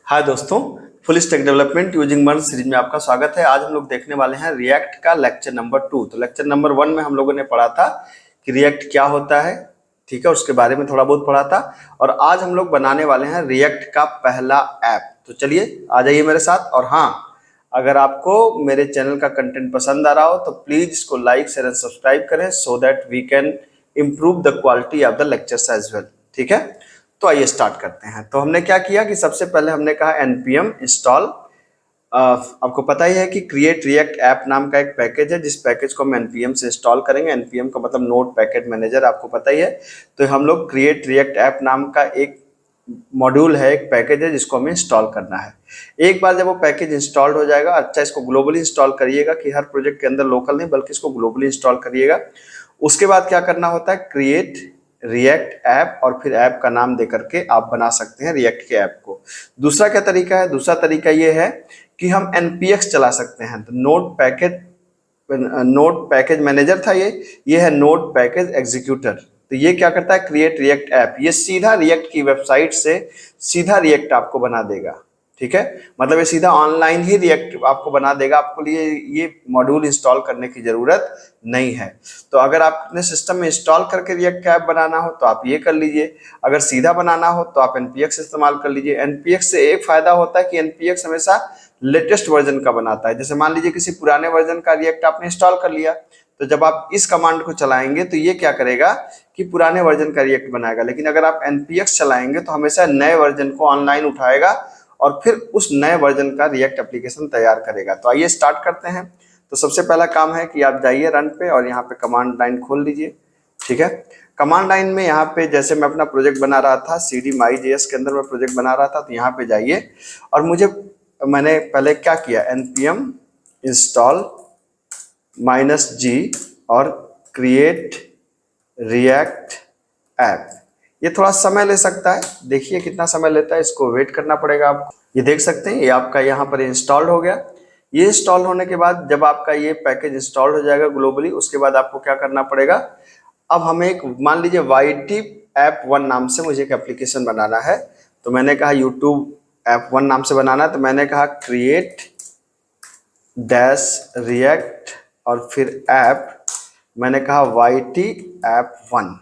हाय दोस्तों, full stack development using मर्ज series में आपका स्वागत है। आज हम लोग देखने वाले हैं रिएक्ट का लेक्चर नंबर 2। तो लेक्चर नंबर 1 में हम लोगों ने पढ़ा था कि रिएक्ट क्या होता है, ठीक है, उसके बारे में थोड़ा बहुत पढ़ा था। और आज हम लोग बनाने वाले हैं रिएक्ट का पहला ऐप। तो चलिए आ जाइए मेरे साथ। और हाँ, अगर आपको मेरे चैनल का कंटेंट पसंद आ रहा हो तो प्लीज इसको लाइक शेयर एंड सब्सक्राइब करें so that we can improve the quality of the lectures as well. ठीक है, तो आइए स्टार्ट करते हैं। तो हमने क्या किया कि सबसे पहले हमने कहा npm इंस्टॉल। आपको पता ही है कि क्रिएट रिएक्ट ऐप नाम का एक पैकेज है, जिस पैकेज को हम npm से इंस्टॉल करेंगे। npm का मतलब नोड पैकेट मैनेजर, आपको पता ही है। तो हम लोग क्रिएट रिएक्ट ऐप नाम का एक मॉड्यूल है, एक पैकेज है जिसको हमें इंस्टॉल करना है। एक बार जब वो पैकेज इंस्टॉल्ड हो जाएगा, अच्छा इसको ग्लोबली इंस्टॉल करिएगा कि हर प्रोजेक्ट के अंदर लोकल नहीं बल्कि इसको ग्लोबली इंस्टॉल करिएगा। उसके बाद क्या करना होता है, क्रिएट रिएक्ट ऐप, और फिर ऐप का नाम दे करके आप बना सकते हैं रिएक्ट के ऐप को। दूसरा क्या तरीका है, दूसरा तरीका ये है कि हम npx चला सकते हैं। तो नोड पैकेज मैनेजर था ये है नोड पैकेज एग्जीक्यूटर। तो ये क्या करता है, क्रिएट रिएक्ट ऐप, ये सीधा रिएक्ट की वेबसाइट से सीधा रिएक्ट आपको बना देगा। ठीक है, मतलब ये सीधा ऑनलाइन ही रिएक्ट आपको बना देगा, आपको लिए ये मॉड्यूल इंस्टॉल करने की जरूरत नहीं है। तो अगर आप अपने सिस्टम में इंस्टॉल करके रिएक्ट ऐप बनाना हो तो आप ये कर लीजिए, अगर सीधा बनाना हो तो आप npx इस्तेमाल कर लीजिए। npx से एक फायदा होता है कि npx हमेशा लेटेस्ट वर्जन का बनाता है। जैसे मान लीजिए किसी पुराने वर्जन का रिएक्ट आपने इंस्टॉल कर लिया, तो जब आप इस कमांड को चलाएंगे तो ये क्या करेगा कि पुराने वर्जन का रिएक्ट बनाएगा। लेकिन अगर आप npx चलाएंगे तो हमेशा नए वर्जन को ऑनलाइन उठाएगा और फिर उस नए वर्जन का रिएक्ट एप्लीकेशन तैयार करेगा। तो आइए स्टार्ट करते हैं। तो सबसे पहला काम है कि आप जाइए रन पे और यहाँ पे कमांड लाइन खोल लीजिए। ठीक है, कमांड लाइन में यहाँ पे जैसे मैं अपना प्रोजेक्ट बना रहा था cd.my.js के अंदर मैं प्रोजेक्ट बना रहा था, तो यहाँ पे जाइए और मैंने पहले क्या किया, npm इंस्टॉल -g और क्रिएट रिएक्ट ऐप। ये थोड़ा समय ले सकता है, देखिए कितना समय लेता है, इसको वेट करना पड़ेगा आपको। ये देख सकते हैं ये आपका यहाँ पर इंस्टॉल्ड हो गया। ये इंस्टॉल होने के बाद जब आपका ये पैकेज इंस्टॉल हो जाएगा ग्लोबली, उसके बाद आपको क्या करना पड़ेगा, अब हमें एक मान लीजिए YT ऐप 1 नाम से मुझे एक एप्लीकेशन बनाना है। तो मैंने कहा यूट्यूब ऐप 1 नाम से बनाना है, तो मैंने कहा क्रिएट डैश रिएक्ट और फिर ऐप, मैंने कहा YT ऐप 1।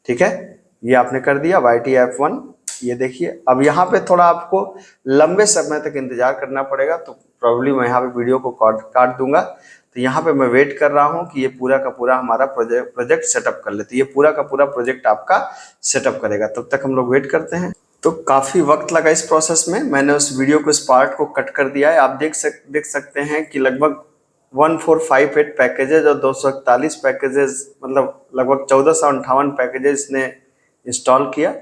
ठीक है, ये आपने कर दिया YT ऐप 1। ये देखिए अब यहाँ पे थोड़ा आपको लंबे समय तक इंतजार करना पड़ेगा, तो प्रॉब्ली मैं यहाँ पे वीडियो को काट दूंगा। तो यहाँ पे मैं वेट कर रहा हूँ कि ये पूरा का पूरा हमारा प्रोजेक्ट सेटअप कर ले। तो ये पूरा का पूरा प्रोजेक्ट आपका सेटअप करेगा, तब तक हम लोग वेट करते हैं। तो काफी वक्त लगा इस प्रोसेस में, मैंने उस वीडियो को, इस पार्ट को कट कर दिया है। आप देख सकते हैं कि लगभग 1458 पैकेजेज और 241 पैकेजेस, मतलब लगभग 1458 पैकेजेस इसने इंस्टॉल किया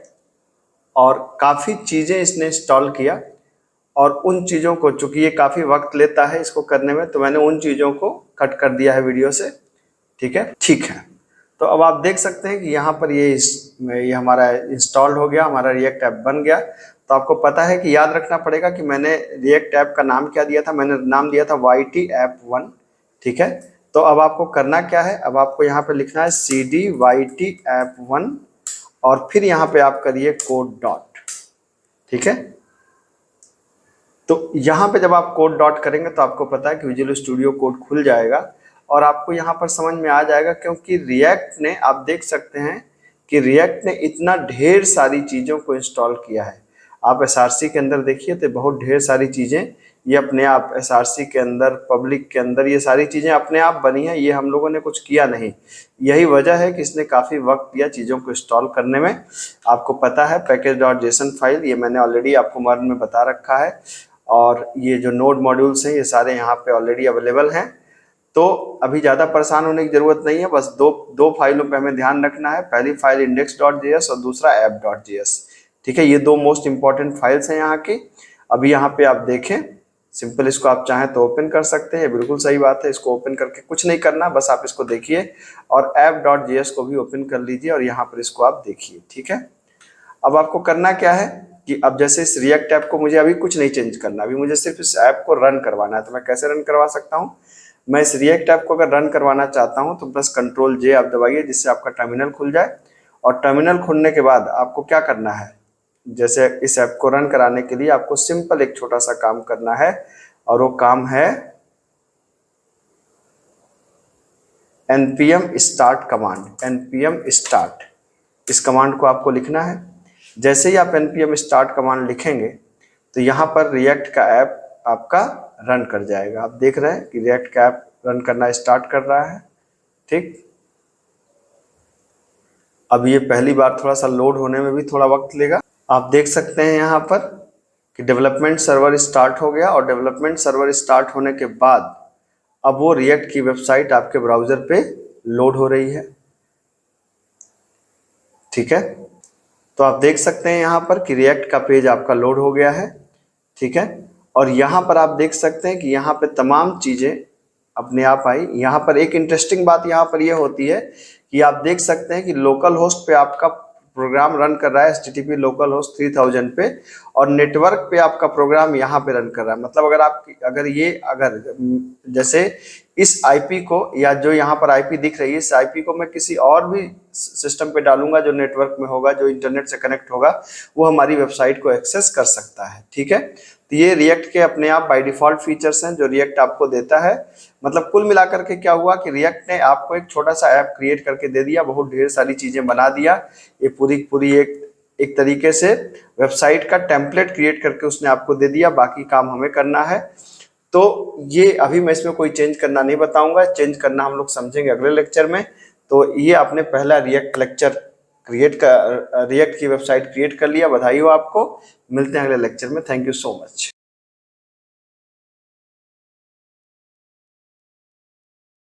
और काफ़ी चीज़ें इसने इंस्टॉल किया। और उन चीज़ों को, चूंकि ये काफ़ी वक्त लेता है इसको करने में, तो मैंने उन चीज़ों को कट कर दिया है वीडियो से। ठीक है। तो अब आप देख सकते हैं कि यहाँ पर ये हमारा इंस्टॉल हो गया, हमारा रिएक्ट ऐप बन गया। तो आपको पता है कि याद रखना पड़ेगा कि मैंने रिएक्ट ऐप का नाम क्या दिया था, मैंने नाम दिया था YT ऐप 1। ठीक है, तो अब आपको करना क्या है, अब आपको यहाँ पे लिखना है cd YT ऐप 1 और फिर यहाँ पे आप करिए कोड डॉट। ठीक है, तो यहाँ पे जब आप कोड डॉट करेंगे तो आपको पता है कि विजुअल स्टूडियो कोड खुल जाएगा और आपको यहाँ पर समझ में आ जाएगा, क्योंकि रिएक्ट ने, आप देख सकते हैं कि रिएक्ट ने इतना ढेर सारी चीज़ों को इंस्टॉल किया है। आप SRC के अंदर देखिए तो बहुत ढेर सारी चीज़ें ये अपने आप SRC के अंदर, पब्लिक के अंदर, ये सारी चीज़ें अपने आप बनी हैं, ये हम लोगों ने कुछ किया नहीं। यही वजह है कि इसने काफ़ी वक्त दिया चीज़ों को इंस्टॉल करने में। आपको पता है पैकेज.json फाइल, ये मैंने ऑलरेडी आपको मर्ज में बता रखा है। और ये जो नोड मॉड्यूल्स हैं ये सारे यहाँ पे ऑलरेडी अवेलेबल हैं। तो अभी ज़्यादा परेशान होने की ज़रूरत नहीं है, बस दो फाइलों पे हमें ध्यान रखना है। पहली फाइल index.js और दूसरा app.js। ठीक है, ये दो मोस्ट इंपॉर्टेंट फाइल्स हैं यहाँ की। अभी यहाँ पे आप देखें, सिंपल इसको आप चाहें तो ओपन कर सकते हैं, बिल्कुल सही बात है। इसको ओपन करके कुछ नहीं करना, बस आप इसको देखिए और app.js को भी ओपन कर लीजिए और यहाँ पर इसको आप देखिए। ठीक है, अब आपको करना क्या है कि अब जैसे इस रिएक्ट ऐप को मुझे अभी कुछ नहीं चेंज करना, अभी मुझे सिर्फ इस ऐप को रन करवाना है। तो मैं कैसे रन करवा सकता हूँ, मैं इस रिएक्ट ऐप को अगर रन करवाना चाहता हूँ तो बस Ctrl+J आप दबाइए, जिससे आपका टर्मिनल खुल जाए। और टर्मिनल खुलने के बाद आपको क्या करना है, जैसे इस ऐप को रन कराने के लिए आपको सिंपल एक छोटा सा काम करना है, और वो काम है npm start command. npm start, इस कमांड को आपको लिखना है। जैसे ही आप npm start कमांड लिखेंगे तो यहाँ पर रिएक्ट का ऐप आपका रन कर जाएगा। आप देख रहे हैं कि रिएक्ट का ऐप रन करना स्टार्ट कर रहा है। ठीक, अब ये पहली बार थोड़ा सा लोड होने में भी थोड़ा वक्त लेगा। आप देख सकते हैं यहाँ पर कि डेवलपमेंट सर्वर स्टार्ट हो गया, और डेवलपमेंट सर्वर स्टार्ट होने के बाद अब वो रिएक्ट की वेबसाइट आपके ब्राउजर पे लोड हो रही है। ठीक है, तो आप देख सकते हैं यहाँ पर कि रिएक्ट का पेज आपका लोड हो गया है। ठीक है, और यहाँ पर आप देख सकते हैं कि यहाँ पे तमाम चीज़ें अपने आप आई। यहाँ पर एक इंटरेस्टिंग बात यहाँ पर ये होती है कि आप देख सकते हैं कि लोकल होस्ट पे आपका प्रोग्राम रन कर रहा है HTTP लोकल होस्ट 3000 पे, और नेटवर्क पे आपका प्रोग्राम यहाँ पे रन कर रहा है। मतलब अगर जैसे इस आईपी को, या जो यहाँ पर आईपी दिख रही है, इस आईपी को मैं किसी और भी सिस्टम पे डालूंगा जो नेटवर्क में होगा, जो इंटरनेट से कनेक्ट होगा, वो हमारी वेबसाइट को एक्सेस कर सकता है। ठीक है, तो ये रिएक्ट के अपने आप बाय डिफॉल्ट फीचर्स हैं जो रिएक्ट आपको देता है। मतलब कुल मिलाकर के क्या हुआ कि रिएक्ट ने आपको एक छोटा सा ऐप क्रिएट करके दे दिया, बहुत ढेर सारी चीजें बना दिया। ये पूरी एक तरीके से वेबसाइट का टेम्पलेट क्रिएट करके उसने आपको दे दिया, बाकी काम हमें करना है। तो ये अभी मैं इसमें कोई चेंज करना नहीं बताऊंगा, चेंज करना हम लोग समझेंगे अगले लेक्चर में। तो ये आपने पहला रिएक्ट लेक्चर रिएक्ट की वेबसाइट क्रिएट कर लिया, बधाई हो आपको। मिलते हैं अगले लेक्चर में। Thank you so much.